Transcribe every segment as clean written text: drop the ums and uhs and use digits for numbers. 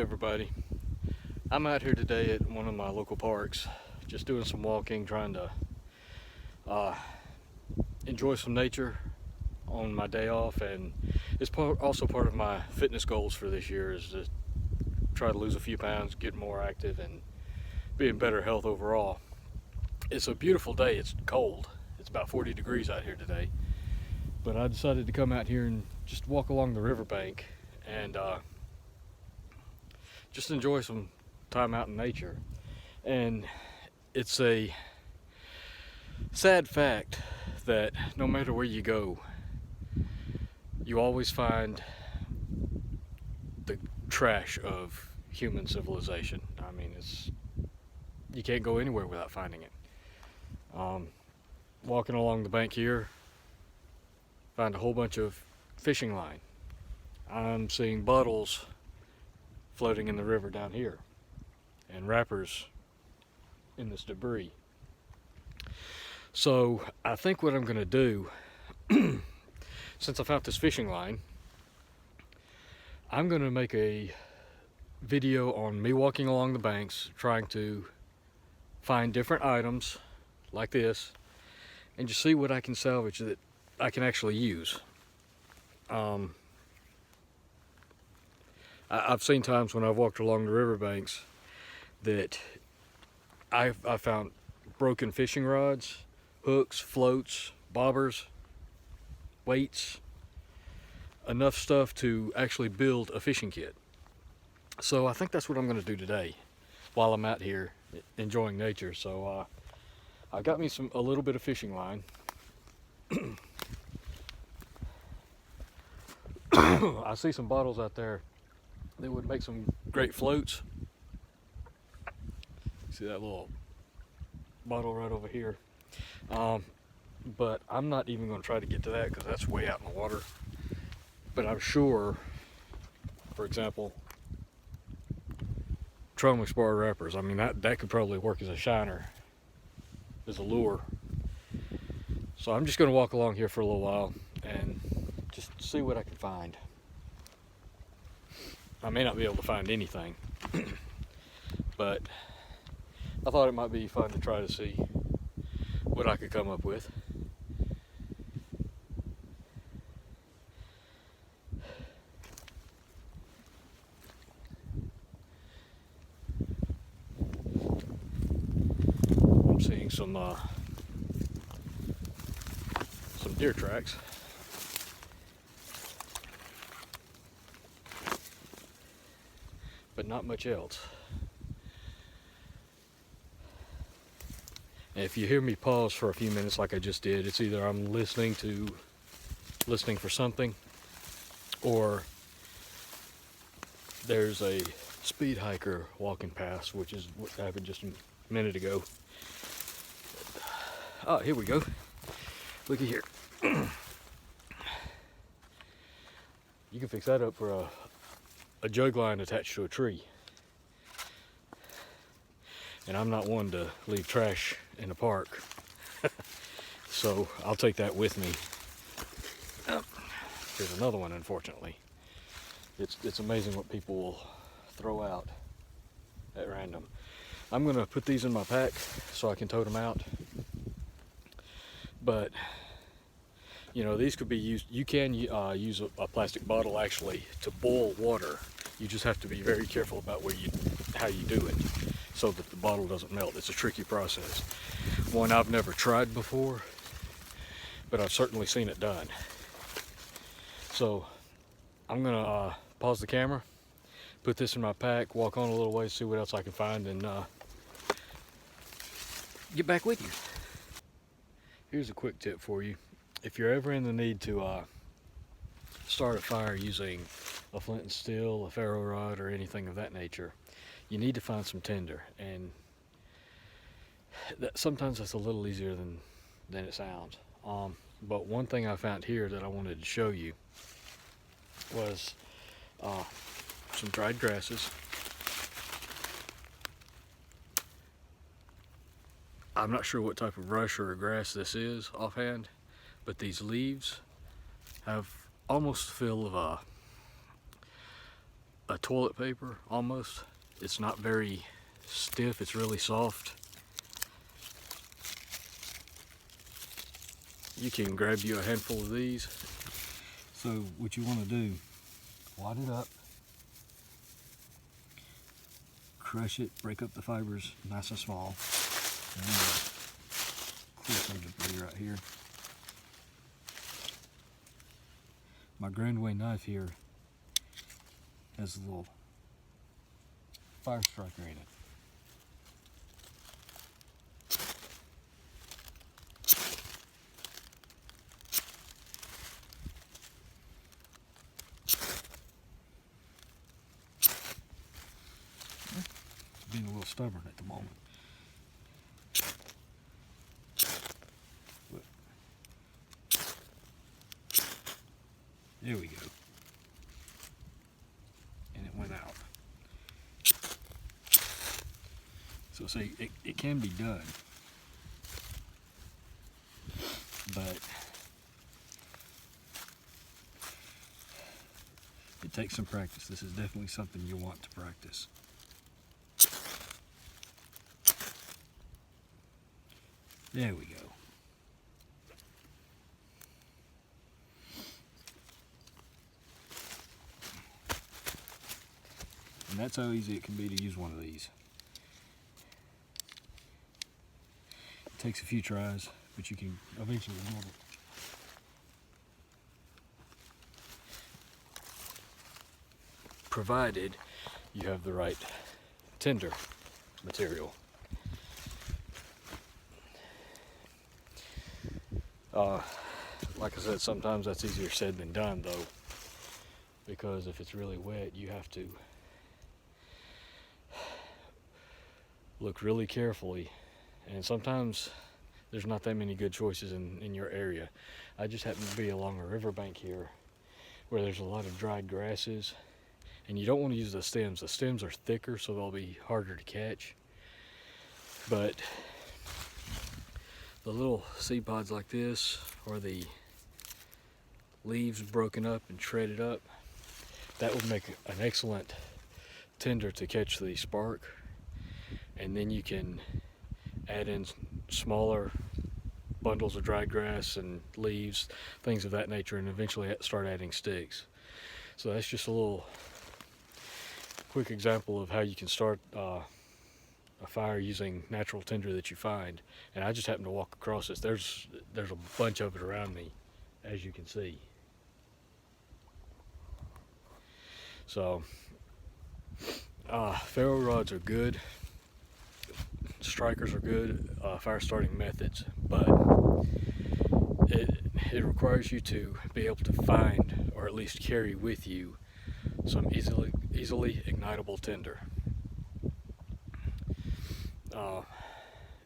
everybody. I'm out here today at one of my local parks, just doing some walking, trying to enjoy some nature on my day off, and it's also part of my fitness goals for this year is to try to lose a few pounds, get more active, and be in better health overall. It's a beautiful day. It's cold. It's about 40 degrees out here today, but I decided to come out here and just walk along the riverbank and just enjoy some time out in nature. And it's a sad fact that no matter where you go, you always find the trash of human civilization. I mean, you can't go anywhere without finding it. Walking along the bank here, find a whole bunch of fishing line. I'm seeing bottles floating in the river down here and wrappers in this debris. So I think what I'm going to do, since I found this fishing line, I'm going to make a video on me walking along the banks trying to find different items like this and just see what I can salvage that I can actually use. I've seen times when I've walked along the riverbanks that I found broken fishing rods, hooks, floats, bobbers, weights, enough stuff to actually build a fishing kit. So I think that's what I'm going to do today while I'm out here enjoying nature. So I got me a little bit of fishing line. I see some bottles out there that would make some great floats. See that little bottle right over here? But I'm not even going to try to get to that because that's way out in the water. But I'm sure, for example, Trolling spar wrappers, I mean that could probably work as a shiner, as a lure. So I'm just going to walk along here for a little while and just see what I can find. I may not be able to find anything, but I thought it might be fun to try to see what I could come up with. I'm seeing some deer tracks. But not much else. And if you hear me pause for a few minutes like I just did, it's either I'm listening for something, or there's a speed hiker walking past, which is what happened just a minute ago. Oh, here we go. Looky here. You can fix that up for a jug line attached to a tree. And I'm not one to leave trash in the park. So I'll take that with me. Oh, here's another one, unfortunately. It's amazing what people will throw out at random. I'm gonna put these in my pack so I can tote them out. But you know, these could be used. You can use a plastic bottle actually to boil water. You just have to be very careful about how you do it, so that the bottle doesn't melt. It's a tricky process. One I've never tried before, but I've certainly seen it done. So I'm gonna pause the camera, put this in my pack, walk on a little way, see what else I can find, and get back with you. Here's a quick tip for you. If you're ever in the need to start a fire using a flint and steel, a ferro rod, or anything of that nature, you need to find some tinder, and sometimes that's a little easier than it sounds. But one thing I found here that I wanted to show you was some dried grasses. I'm not sure what type of brush or grass this is offhand, but these leaves have almost the feel of a toilet paper almost. It's not very stiff, it's really soft. You can grab you a handful of these. So what you want to do, wad it up, crush it, break up the fibers nice and small. And clear some debris right here. My Grandway knife here has a little fire striker in it. Being a little stubborn at the moment. But there we go. And it went out. So see, it can be done. But it takes some practice. This is definitely something you want to practice. There we go. And that's how easy it can be to use one of these. It takes a few tries, but you can eventually nail it. Provided you have the right tinder material. Like I said, sometimes that's easier said than done though, because if it's really wet, you have to look really carefully, and sometimes there's not that many good choices in your area. I just happen to be along a riverbank here where there's a lot of dried grasses, and you don't want to use the stems. The stems are thicker, so they'll be harder to catch. But the little seed pods like this, or the leaves broken up and shredded up, that would make an excellent tinder to catch the spark. And then you can add in smaller bundles of dried grass and leaves, things of that nature, and eventually start adding sticks. So that's just a little quick example of how you can start a fire using natural tinder that you find. And I just happened to walk across this. There's a bunch of it around me, as you can see. So ferro rods are good, strikers are good fire starting methods, but it requires you to be able to find, or at least carry with you, some easily ignitable tinder.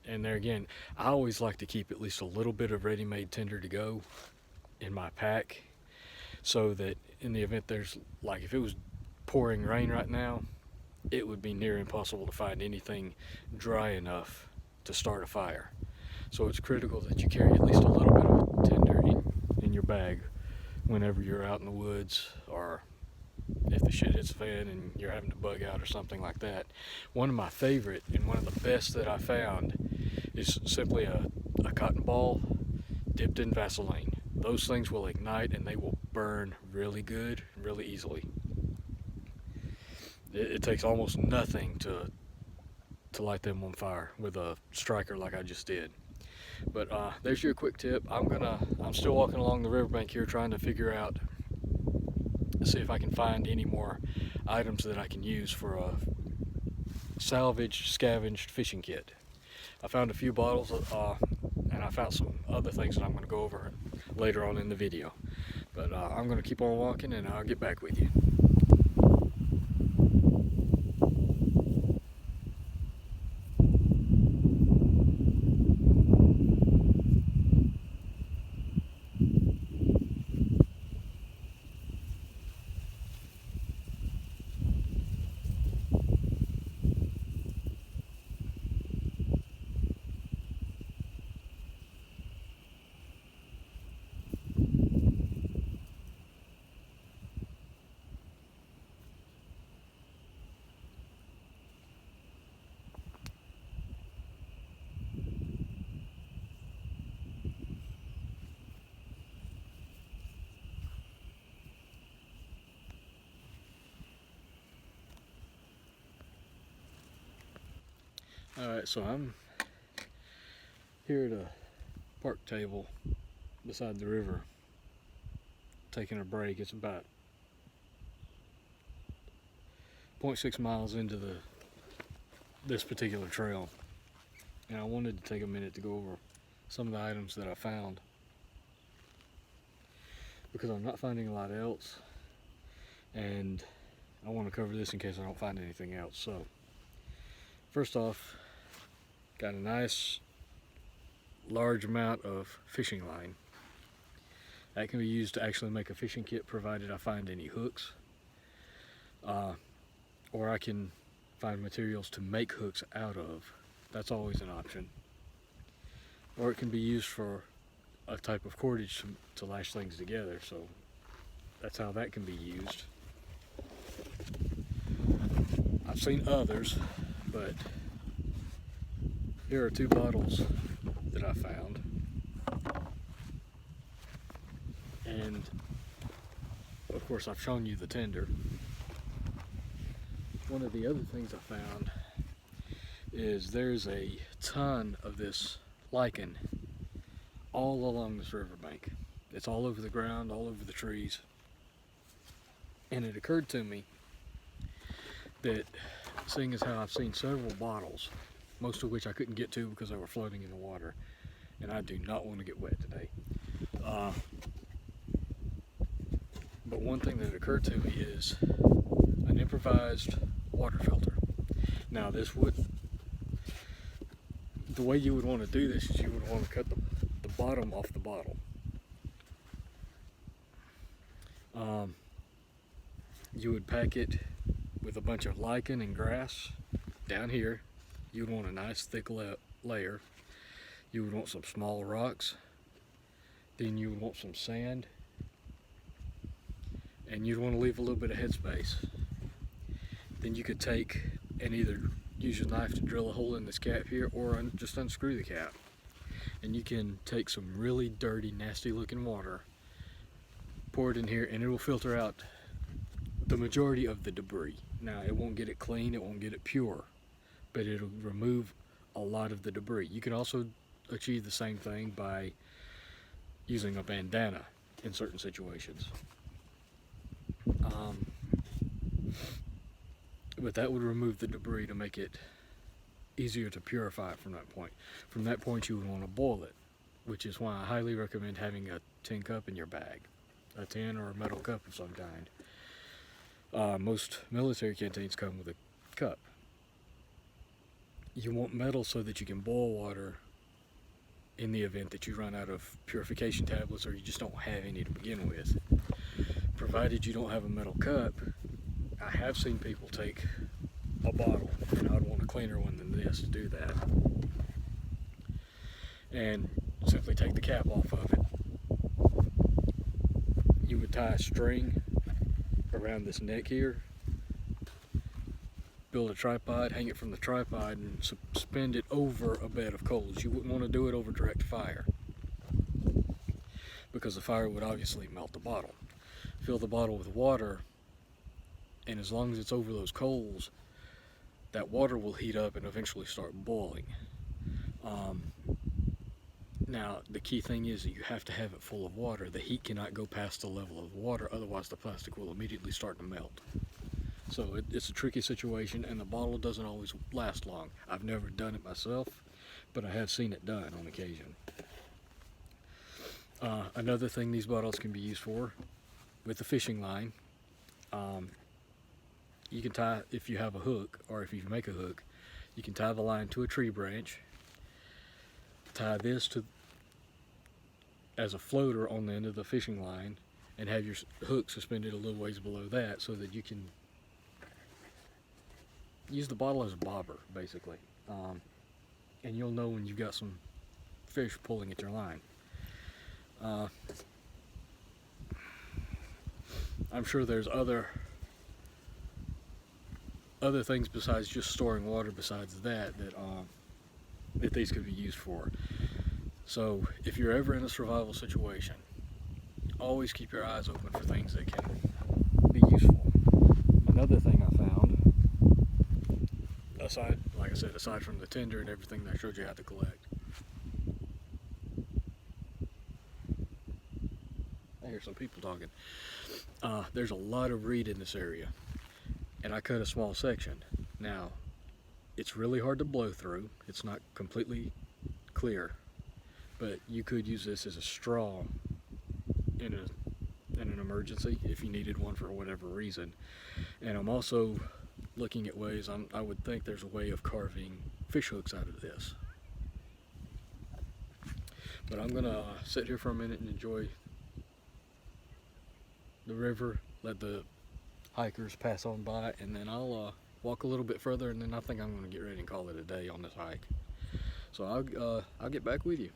And there again, I always like to keep at least a little bit of ready-made tinder to go in my pack, so that in the event there's, like, if it was pouring rain right now, it would be near impossible to find anything dry enough to start a fire. So it's critical that you carry at least a little bit of tinder in your bag whenever you're out in the woods, or if the shit hits the fan and you're having to bug out or something like that. One of my favorite and one of the best that I found is simply a cotton ball dipped in Vaseline. Those things will ignite and they will burn really good, really easily. It takes almost nothing to light them on fire with a striker like I just did. But there's your quick tip. I'm still walking along the riverbank here trying to figure out, see if I can find any more items that I can use for a salvaged, scavenged fishing kit. I found a few bottles, and I found some other things that I'm going to go over later on in the video. But I'm going to keep on walking, and I'll get back with you. Alright, so I'm here at a park table beside the river taking a break. It's about 0.6 miles into this particular trail, and I wanted to take a minute to go over some of the items that I found, because I'm not finding a lot else, and I want to cover this in case I don't find anything else. So first off, got a nice large amount of fishing line that can be used to actually make a fishing kit, provided I find any hooks, or I can find materials to make hooks out of. That's always an option. Or it can be used for a type of cordage to lash things together, so that's how that can be used. I've seen others, but here are 2 bottles that I found. And of course I've shown you the tender. One of the other things I found is there's a ton of this lichen all along this riverbank. It's all over the ground, all over the trees. And it occurred to me that, seeing as how I've seen several bottles, most of which I couldn't get to because they were floating in the water, and I do not want to get wet today. But one thing that occurred to me is an improvised water filter. Now the way you would want to do this is you would want to cut the bottom off the bottle. You would pack it with a bunch of lichen and grass down here. You would want a nice thick layer. You would want some small rocks. Then you would want some sand. And you'd want to leave a little bit of headspace. Then you could take and either use your knife to drill a hole in this cap here, or just unscrew the cap. And you can take some really dirty, nasty looking water, pour it in here, and it will filter out the majority of the debris. Now, it won't get it clean, it won't get it pure, but it'll remove a lot of the debris. You can also achieve the same thing by using a bandana in certain situations. But that would remove the debris to make it easier to purify it from that point. From that point, you would want to boil it, which is why I highly recommend having a tin cup in your bag, a tin or a metal cup of some kind. Most military canteens come with a cup. You want metal so that you can boil water in the event that you run out of purification tablets or you just don't have any to begin with. Provided you don't have a metal cup, I have seen people take a bottle, and I'd want a cleaner one than this to do that, and simply take the cap off of it. You would tie a string around this neck here, build a tripod, hang it from the tripod, and suspend it over a bed of coals. You wouldn't want to do it over direct fire, because the fire would obviously melt the bottle. Fill the bottle with water, and as long as it's over those coals, that water will heat up and eventually start boiling. Now, the key thing is that you have to have it full of water. The heat cannot go past the level of water, otherwise the plastic will immediately start to melt. So it's a tricky situation, and the bottle doesn't always last long. I've never done it myself, but I have seen it done on occasion. Another thing these bottles can be used for, with the fishing line, you can tie, if you have a hook, or if you make a hook, you can tie the line to a tree branch, tie this as a floater on the end of the fishing line, and have your hook suspended a little ways below that, so that you can use the bottle as a bobber, basically. And you'll know when you've got some fish pulling at your line. I'm sure there's other things besides just storing water besides that these could be used for. So if you're ever in a survival situation, always keep your eyes open for things that can be useful. Another thing I found, a aside, like I said, aside from the tinder and everything that I showed you how to collect. I hear some people talking. There's a lot of reed in this area, and I cut a small section. Now, it's really hard to blow through. It's not completely clear, but you could use this as a straw in an emergency if you needed one for whatever reason. And I'm also looking at ways, I would think there's a way of carving fish hooks out of this. But I'm gonna sit here for a minute and enjoy the river, let the hikers pass on by, and then I'll walk a little bit further, and then I think I'm gonna get ready and call it a day on this hike. So I'll get back with you.